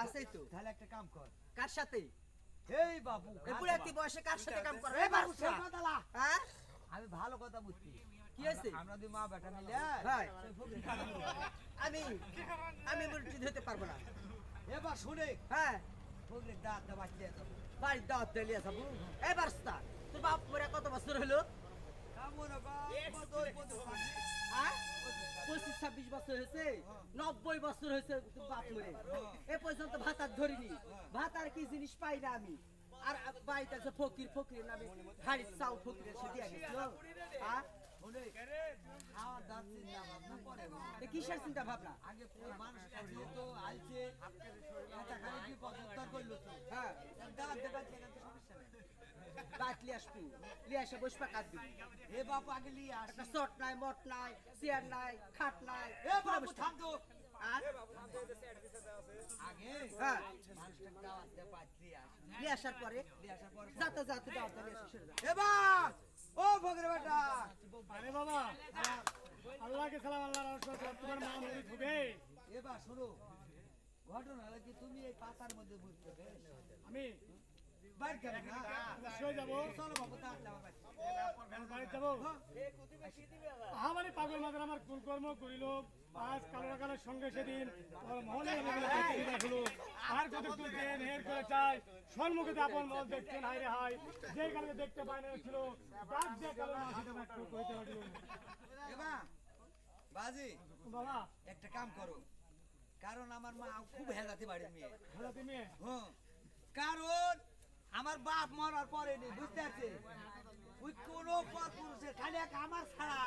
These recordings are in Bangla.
আছেই তো। তাহলে একটা কাম কর। কার সাথে? এই বাবু এই বুড়াতি বয়সে কার সাথে কাম করে? এই বাবু দালা হ্যাঁ? আমি ভালো কথা বুঝছি। কি হয়েছে? আমরা দুই মা বেটা মিলে হ্যাঁ। সেই ফকির খানা আমি আমি মুরগি ধরতে পারবো না। এবার শুনে হ্যাঁ, ফকির দাঁত বাঁচিয়ে দাও। বাড়ির দাওয়াত দিলে যাবো। এবার তোর বাপ মরে কত বছর হলো? কেমন হ্যাঁ? 25-26 বছর হয়েছে, 90 বছর হয়েছে তোর বাপ মরে। এ পর্যন্ত ভাত আর ধরিনি। ভাত আর কি জিনিস পাই না আমি। আর বাড়িতে আছে ফকির, ফকিরের নামে হাড়ির চাউল ফকির এসে দিয়ে গেছিল। হ্যাঁ? শুনে আমার দাঁত চিন্তা ভাবনা করে এ কিসের চিন্তা ভাবনা? আগে মানুষটা যেহেতু আইছে এটা খালি কি উত্তর করলো তো হ্যাঁ, দাঁত দেখাচ্ছে এটা তো সমস্যা নেই। বাট লিয়ে আসবি, লিয়ে এসে বসবা কাঁদ দিবি। এ বাপু আগে লিয়ে আসি। একটা চট নাই, মট নাই, চেয়ার নাই, খাট নাই। এ বাপু থাম তো। আর আগে হ্যাঁ, মানুষটা দাওয়াত দিয়ে পাঠিয়ে আসি। নিয়ে আসার পরে দিয়ে আসার পর যাতে যাতে দাওয়াত নিয়ে এসে সেরে যা। এবার ও ফকির বেটা আরে বাবা আল্লাহকে সালাম আল্লাহ তোমার মা মুড়ি ধুবে এবার শোনো ঘটনা হলো কি তুমি এই পাতার মধ্যে বুঝতে আমি বাইর করে না অবশ্যই যাবো চলো বাবু তাহলে আমার বাড়ি। বাড়ি যাবো আমার পাগল মাদের আমার কোন কর্ম করিল আজ কালো কালের সঙ্গে সেদিন ওর মহলে হলো আর কত তুলতেন হের করে চাই সম্মুখে আপন মল দেখছেন হাই রে হাই যে কালকে দেখতে পাই না ছিল ডাক দিয়ে কালো মাসিটা একটু কইতে লাগলো এবার বাজি বাবা একটা কাম করো কারণ আমার মা খুব হেলাতে বাড়ির মেয়ে ভালো তুমি হ্যাঁ কারণ আমার বাপ মরার পরে নেই বুঝতে পারছি ওই কোন পরপুরুষের খালি এক আমার ছাড়া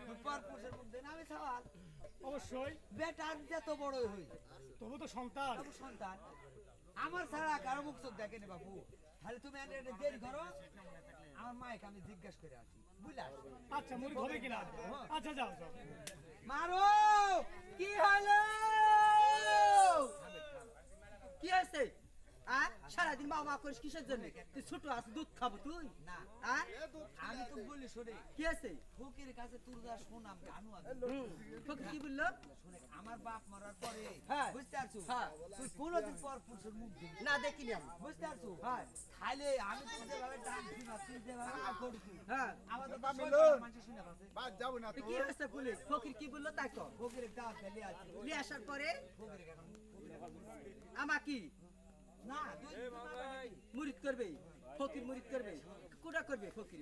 ওই পরপুরুষের মধ্যে না আমি সওয়াল অবশ্যই বেটার যত বড় হই তবু তো সন্তান বাবু সন্তান আমার ছাড়া কারো মুখ চোখ দেখেনি বাবু তাহলে তুমি এটা দেরি করো আমার মাকে আমি জিজ্ঞাসা করে আসি বুঝলা আচ্ছা মুড়ি ধরে কিনা আচ্ছা যাও যাও মারো কি হলো? কি হয়েছে? সারাদিন মা মা করিস কিসের জন্য? তুই ছোট আছিস, দুধ খাবো তুই? না হ্যাঁ? আমি তো বলি শোনে কি আছে? ফকির কাছে তোর যা শোনাম জানো আমি ফকির কি বললো? শুনে আমার বাপ মরার পরে হ্যাঁ। বুঝতে পারছো হ্যাঁ। তুই কোনোদিন পর পুরুষের মুখ দিবি না দেখিনি আমি। বুঝতে পারছো হ্যাঁ। তাহলে আমি তো যেভাবে ডাকছি না তুই যেভাবে করছি হ্যাঁ, আমাদের মানুষ শুনে পাচ্ছে তো কি হয়েছে পুলিশ? ফকির কি বললো তাই কর। ফকির দাঁত ফেলে আছে নিয়ে আসার পরে ফকির এখন আমা কি না তুই মুরিদ করবে? ফকির মুরিদ করবে? কোটা করবে ফকির?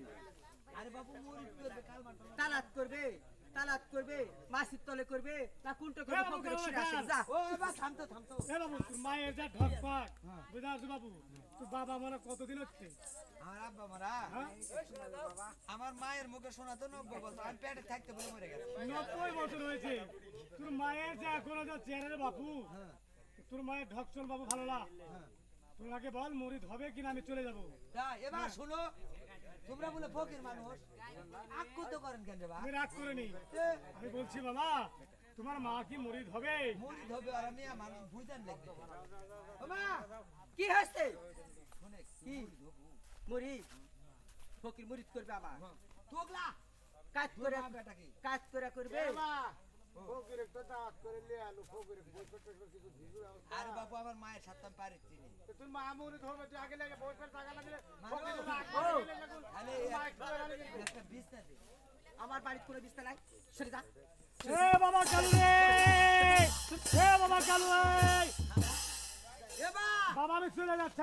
আরে বাবু মরিদ করবে কাল মারতে তালাত করবে? তালাত করবে? মাসির তলে করবে? না কোনটা করবে? বাবু, ফকির বাবু, শিরা আসে, বাবু। যা। ও এবার থামতো থামতো এ বাবু তোর মায়ের যা ঢকপাক বুঝা আছো বাবু তোর বাবা মনে কতদিন হচ্ছে আমার আব্বা মারা হ্যাঁ? আমার মায়ের মুখে শোনা তো 90 বছর আমি পেটে থাকতে বলে মরে গেছে 90 বছর হয়েছে তোর মায়ের যা এখনো যা চেহারা বাপু হ্যাঁ তোর মায়ের ঢকচল বাবু ভালো না হ্যাঁ তোর আগে বল মরিদ হবে কিনা আমি চলে যাবো তা এবার শোনো তোমরা বলে ফকির মানুষ আক্কু তো করেন কেন রে বা আমি রাগ করে নি আমি বলছি বাবা তোমার মা কি মরিদ হবে মরিদ হবে আর আমি মানুষ বুঝান লাগবে বাবা কি হয়েছে? শুনে কি? মুরিদ? ফকির মুরিদ করবে আমার? তোগলা কাজ করে মা বেটা কি কাজ করে করবে? আরে বাবু আমার মায়ের সাথে আমি পারি চিনি আরে একটা বিছনা দে আমার বাড়ির কোনো বিস্তার নাই, সরে যা। এ বাবা কালু রে এ বাবা কালু রে এবা বাবা আমি চলে যাচ্ছি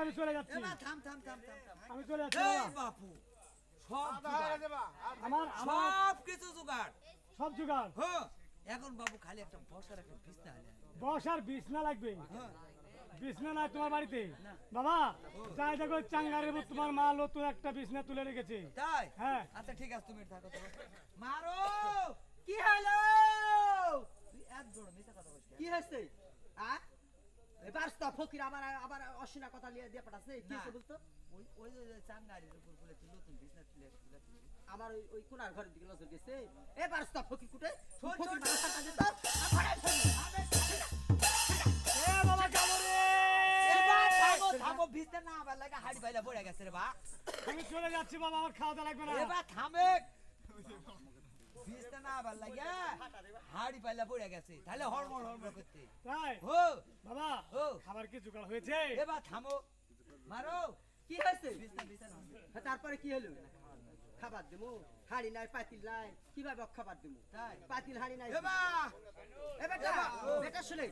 এবা থাম থাম থাম থাম থাম আমি চলে যাচ্ছি এই বাবা। বাপু সব জোগাড়। আমার আমার সব কিছু জোগাড় সব জোগাড় হ্যাঁ এখন বাবু খালি একটা বসার একটা বিছনা আনে বসার বিছনা লাগবে হ্যাঁ বিছনা নাই তোমার বাড়িতে বাবা যাই দেখো চাঙ্গারের উপর তোমার মা নতুন একটা বিছনা তুলে রেখেছে তাই হ্যাঁ আচ্ছা ঠিক আছে তুমি থাকো তো মারো কি হলো? তুই এক জোড় মিথ্যা কথা বলছিস কি হয়েছে? এবার তো ফকির আমার আবার অশিনা কথা দিয়ে পাঠাচ্ছে। কি হয়েছে বলতো? ওই ওই যে চাঙ্গারির উপর বলে তুই নতুন বিছনা তুলে তুলে আমার ওই কোনার ঘরের দিকে নজর গেছে। এবার তো ফকির কুটে শোন, ফকির শোন, মানুষ শোন। কাজে তো ঘরে শোন। এ বাবা কালু রে এবার থামো থামো বিছনা না আবার লাগা হাড়ি বাইলা পড়ে গেছে রে বা আমি চলে যাচ্ছি বাবা আমার খাওয়া দাওয়া লাগবে না এবার থামে বিছনা না আবার লাগা হাড়ি বাইলা পড়ে গেছে তাহলে হড়মড় হড়মড় করতে তাই ও বাবা ও কি জোগাড় হয়েছে? এবার থামো মারো কি হয়েছে? বিছনা হ্যাঁ, তারপরে কি হলো? খাবার দেবো, হাড়ি নাই, পাতিল নাই, কিভাবে খাবার দেবো? তাই পাতিল হাড়ি নাই। এবার এ বেটা, বেটা শুনে,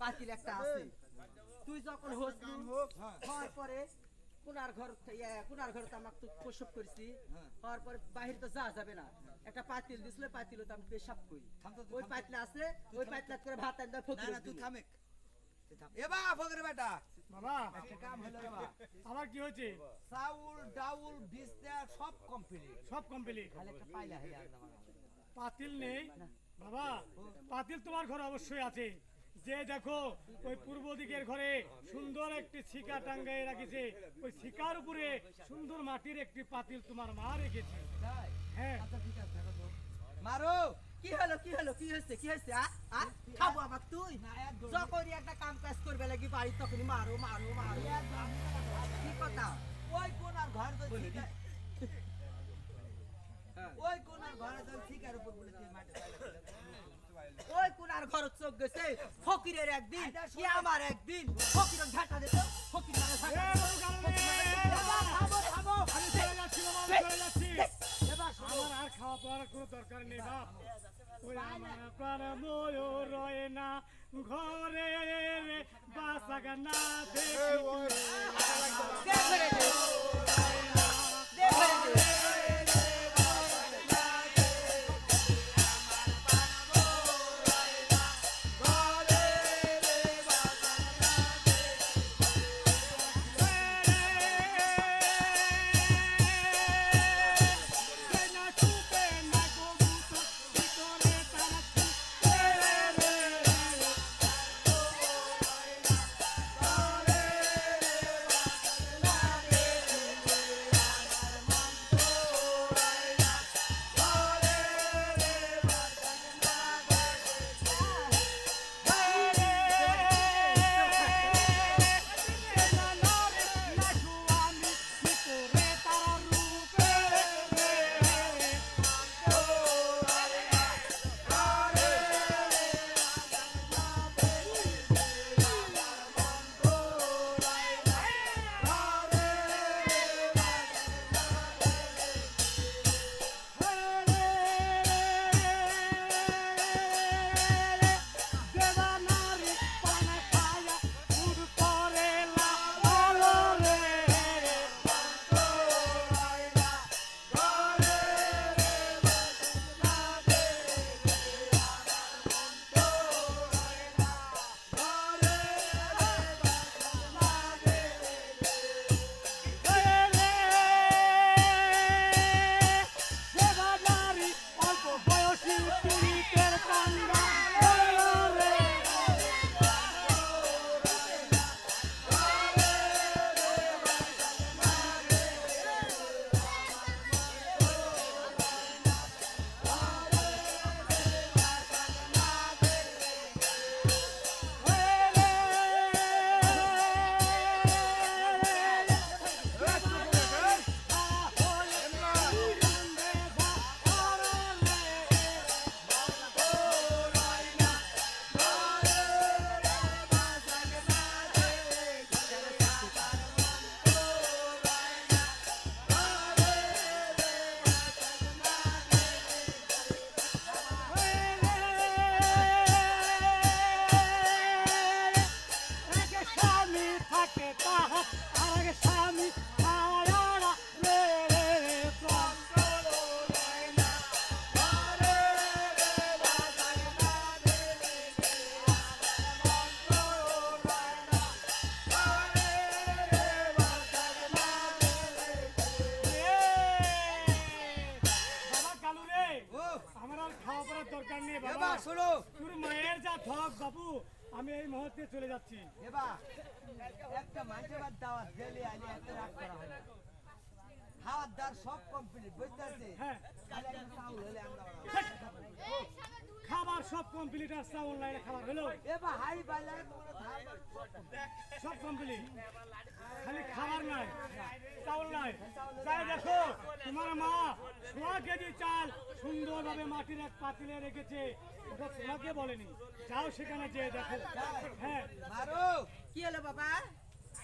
পাতিল একটা আছে। তুই যখন হসলু, হওয়ার পরে কোনার ঘর তো আমাকে তো প্রসব করছি, হওয়ার পরে বাহির তো যাওয়া যাবে না, একটা পাতিল দিছিল, পাতিল তো আমি পেশাব করি, ওই পাতিল আছে, ওই পাতিল করে ভাত আনতে না ফকির না তুই থামে এবার ফকরে বেটা বাবা একটা কাম হলো এবার আমার কি হয়েছে? চাউল ডাউল বিছনা সব কমপ্লিট সব কমপ্লিট। খালি একটা পাইলা হইলা আমার পাতিল নেই বাবা? পাতিল তোমার ঘরে অবশ্যই আছে। যে দেখো ওই পূর্ব দিকের ঘরে সুন্দর একটি শিকা টাঙ্গাই রাখিছে, ওই শিকার উপরে সুন্দর মাটির একটি পাতিল তোমার মা রেখেছে। তাই হ্যাঁ আচ্ছা ঠিক আছে দেখো তো মারো কি হলো, কি হলো, কি হয়েছে, কি হয়েছে? খাবো আমার তুই? না একদম যখনই একটা কাম কাজ করবে লাগি বাড়ি, তখনই মারো মারো মারো। কি কথা? ওই কোনার ঘর তো ঠিক আছে হ্যাঁ। ওই কোনার ঘরে তো ঠিকার উপর বলে তুই মাটি ওই কোনার ঘর চোখ গেছে, ফকিরের একদিন কি আমার একদিন, ফকিরের ঝাঁটা দিত, ফকির মারা ঝাঁটা দিত। থামো থামো, আমি চলে যাচ্ছি বাবা, আমি চলে যাচ্ছি। আমার আর খাওয়া পাওয়ার কোনো দরকার নেই বাপ। ওই আমার প্রাণ ময়ূর রয়ে না ঘরে রে, বাসাগানা দেখি দে করে দে, দে করে দে। দরকার নেই বাবা। এবার শোনো তোর মায়ের যা ধক বাবু, আমি এই মুহূর্তে চলে যাচ্ছি। এবার একটা মাঝে দাওয়াত দিলে আইলে এত রাগ করা হয় না। খাওয়ার দাওয়ার সব কমপ্লিট বুঝতে পারছি। হ্যাঁ খালি একটা চাউল হলে আমরা খাবার সব কমপ্লিট আর অনলাইনে খাবার হলো এবার হাই বাইলে তোমরা খাবার সব কমপ্লিট, খালি খাবার নাই, চাউল নাই। তাই দেখো তোমার মা 100 কেজি চাল সুন্দরভাবে মাটির এক পাতিলে রেখেছে, ওটা তোমাকে বলেনি, যাও সেখানে যেয়ে দেখো। হ্যাঁ মারো কি হলো বাবা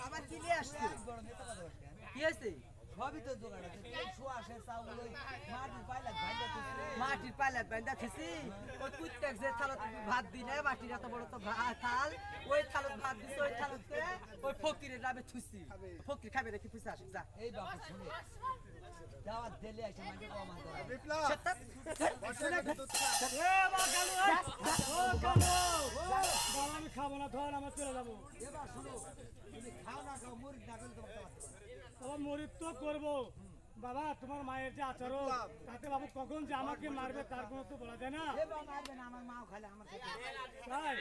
আবার কি নিয়ে আসছো এক বড় নেতা কথা বলছে। কি হয়েছে সবই তো জোগাড় আছে তেল শোয়াশে চাউল ওই মাটির পাইলা ভাইলা তো মাটির পাইলা বান্ধা থেছি ওই কুত্তাক যে থালত ভাত দিনে মাটির এত বড় তো থাল ওই থালত ভাত দিছে ওই থালতে ওই ফকিরের নামে থুসি ফকির খাবে নাকি পিছে আসুক যা এই বাপু শুনে দাওয়াত দিলে এসে মানে কম আনতে হবে। এ মা কালু, ও কালু, বাবা আমি খাবো না, ধর আমার চলে যাবো। এবার শুনো তুমি খাও না খাও মুড়ি না খেলে তোমার খাওয়া যাবে না। বাবা মরিত তো করবো বাবা, তোমার মায়ের যে আচরণ তাতে বাবু কখন যে আমাকে মারবে তার কোনো তো বলা যায় না। এবার মারবে না আমার মাও খালে আমার সাথে তাই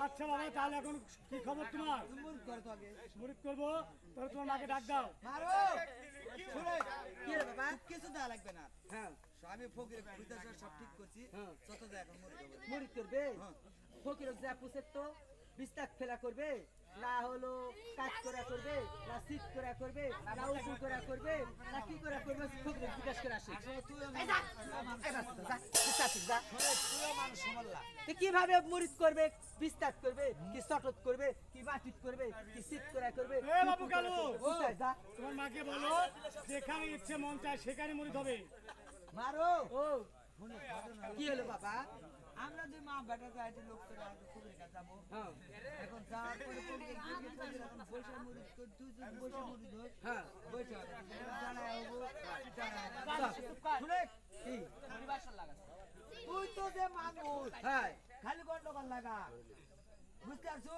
আচ্ছা বাবা, তাহলে এখন কি খবর তোমার? তুমি মুড়ি করে তো আগে মরিত করবো, তাহলে তোমার মাকে ডাক দাও। মারো শুনে কি রে বাবা কিছু দেওয়া লাগবে না হ্যাঁ আমি ফকির খুঁজতে সব ঠিক করছি হ্যাঁ। যত যায় এখন মুড়ি খাবো মুড়ি করবে হ্যাঁ। ফকির যা পুষে তো বিস্তার ফেলা করবে না হলো কাজ করা করবে না শীত করা করবে না উঁচু করা করবে না কি করা করবে ফকির বিকাশ করে আসে আসলে তুইও এই যা, এই রাস্তা যা, বিস্তার ঠিক যা। তুইও মানুষ সমাল্লা তো কিভাবে মরিচ করবে বিস্তার করবে কি সটত করবে কি মাটিত করবে কি শীত করা করবে এ বাবু কালু, কোথায় যা তোমার মাকে বলো যেখানে ইচ্ছে মন চায় সেখানে মরিত হবে। মারো ও কি হলো বাবা আমরা যে মা বেটা যাইতে লোক করে আগে ফকির কাছে যাবো হ্যাঁ এখন যাওয়ার পরে ফকির এখন বসে মুড়ি তুই যদি বসে মুড়ি ধর হ্যাঁ বসে দাঁড়ায় হবো শুনে কি তুই তো যে মানুষ হ্যাঁ খালি গন্ডগোল লাগা বুঝতে পারছো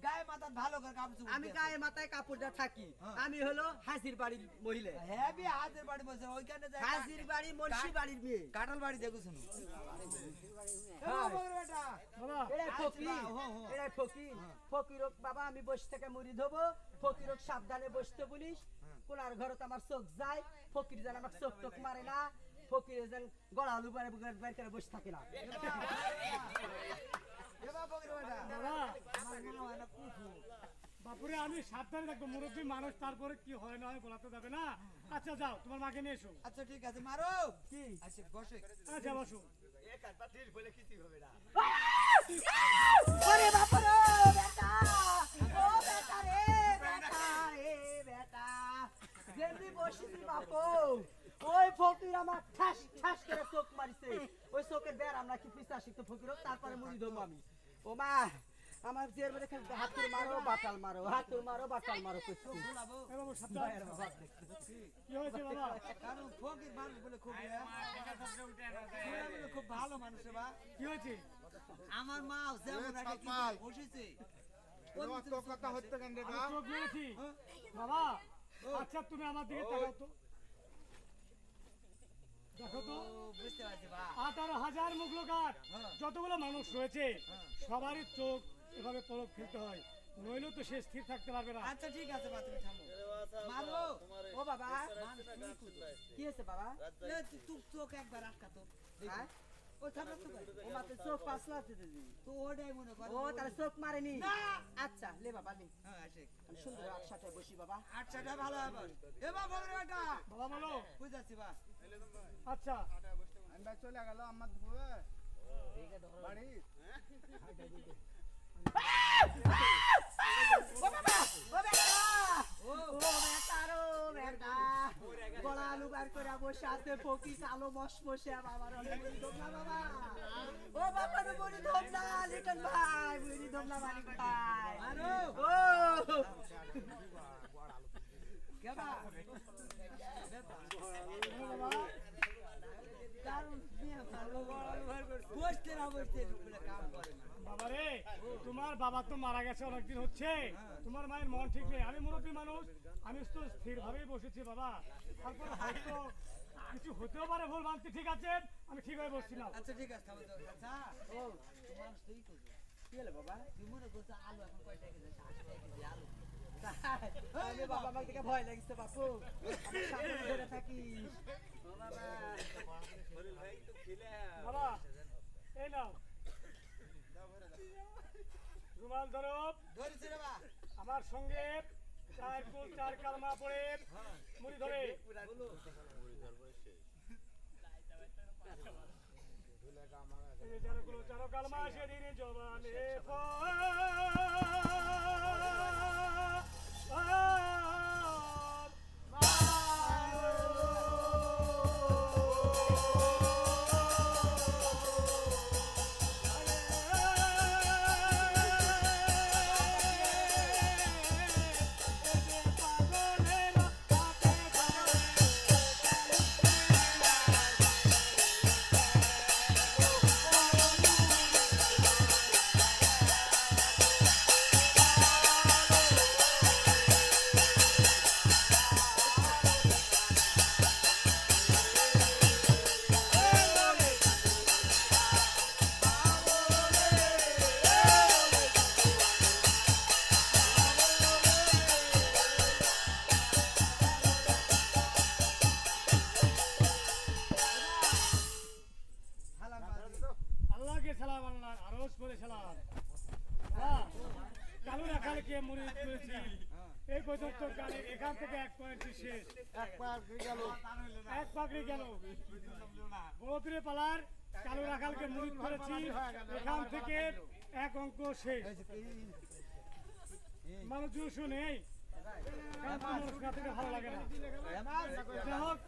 গায়ে মাথা ভালো করে কাপড় আমি গায়ে মাথায় কাপড় দিয়ে থাকি হ্যাঁ। আমি হলো হাসির বাড়ির মহিলা হেভি হাতের বাড়ি বসে ওইখানে যায় হাসির বাড়ি মুন্সি বাড়ির মেয়ে কাটাল বাড়ি দেখো শুনো হ্যাঁ। বেটা বাবা এরাই ফকির হ্যাঁ, হ্যাঁ। এরাই ফকির ফকিরক বাবা আমি বসে থেকে মুড়ি ধোবো ফকিরক সাবধানে বসতে বলিস কোনার ঘরে তো আমার চোখ যায় ফকির যেন আমার চোখ টোক মারে না ফকির যেন গলা আলু বারে বের করে বসে থাকে না এবার বগির বেটা বাবা আমার মনে হয় না কুফু বাপুরে আমি সাবধানে থাকবো, মুরব্বী মানুষ, তারপরে কি হয় না হয় বলা তো যাবে না। আচ্ছা যাও তোমার মাকে নিয়ে এসো। আচ্ছা ঠিক আছে মারো কি আচ্ছা বসে আচ্ছা বসো। ওরে বাবা রে বেটা ও বেটা রে বেটা যেমনি বসিছি বাপু ওই ফকির আমার ঠাস ঠাস করে চোখ মারিছে ওই চোখের বের আমরা কি পিছা শিখতে ফকির তারপরে মুড়ি ধরবো আমি ও মা আমার জের মধ্যে হাতুর মারো বাটাল মারো হাতুর মারো বাটাল মারো করছি বলাবো এ বাবু সাবধান। কি হয়েছে বাবা? কারণ ফকির মানুষ বলে খুব বলে খুব ভালো মানুষ রে বা কি হয়েছে? আমার মা যেমন আগে কি বসেছে আমি চোখ মেরেছি বাবা। আচ্ছা তুমি আমার দিকে তাকাও তো, দেখো তো বুঝতে পারছি বা 18,000 মুগলকার যতগুলো মানুষ রয়েছে সবারই চোখ এভাবে পলক ফেলতে হয়, নইলে তো সে স্থির থাকতে পারবে না। আচ্ছা ঠিক আছে বা তুমি থামো মারো ও বাবা মানুষ তুমি কুদো কি হয়েছে বাবা তুই চোখ একবার আটকা তো হ্যাঁ? ও থামো তো ভাই ও মাত্র চোখ পাঁচলা আছে দিদি তো ওটাই মনে কর ও তাহলে চোখ মারেনি না। আচ্ছা লে বাবা লে হ্যাঁ আসে আমি সুন্দর একসাথে বসি বাবা আচ্ছাটা ভালো হবে এবার বগির বেটা বাবা বলো। বুঝাচ্ছি বা আচ্ছা চলে গেল আমার ধুয়ে বাড়ি ও বাবা ও বেটা ও বেটা রো বেটা গলা আলু বার করে বসে আছে ফকি কালো মশমশে বাবার মুড়ি ধোবনা বাবা ও বাবা রে মুড়ি ধোবনা লিটন ভাই মুড়ি ধোবনা মালিক ভাই মারো ও কেবা কারণ বিয়ে ভালো বসতে না বসতে বলে কাম করে না বাবা রে, তোমার বাবা তো মারা গেছে অনেকদিন হচ্ছে, তোমার মায়ের মন ঠিক নেই। আমি মুরব্বী মানুষ, আমি তো স্থির ভাবেই বসেছি বাবা। তারপর হয়তো কিছু হতেও পারে ভুল মানতে, ঠিক আছে আমি ঠিক হয়ে বসছিলাম। আচ্ছা ঠিক আছে থামো তো আচ্ছা ও মানুষ তুই করবি কি হলো বাবা তুই মনে করছো আলু এখন কয়টা কেজি 60 টাকা কেজি আলু আরে বাবা আমার থেকে ভয় লাগছে বাপু আমার সামনে ধরে থাকিস ও বাবা বাবা এই নাও রুমাল ধরো, ধরেছি রে বা আমার সঙ্গে 4 কুল 4 কালমা পড়ে মুড়ি ধরে। এই যে যারা কালমা সেদিন জবানে রাখালকে মুড়ি করেছি এই পর্যন্ত গানে এখান থেকে 1 পয়েন্ট শেষ। এক পাগড়ি গেল। এক পাগড়ি গেল। বড়পুরে পালার কালো রাখালকে মুড়ি করেছি এখান থেকে 1 অঙ্ক শেষ। মানুষ শুনে ভালো লাগে না। যাই হোক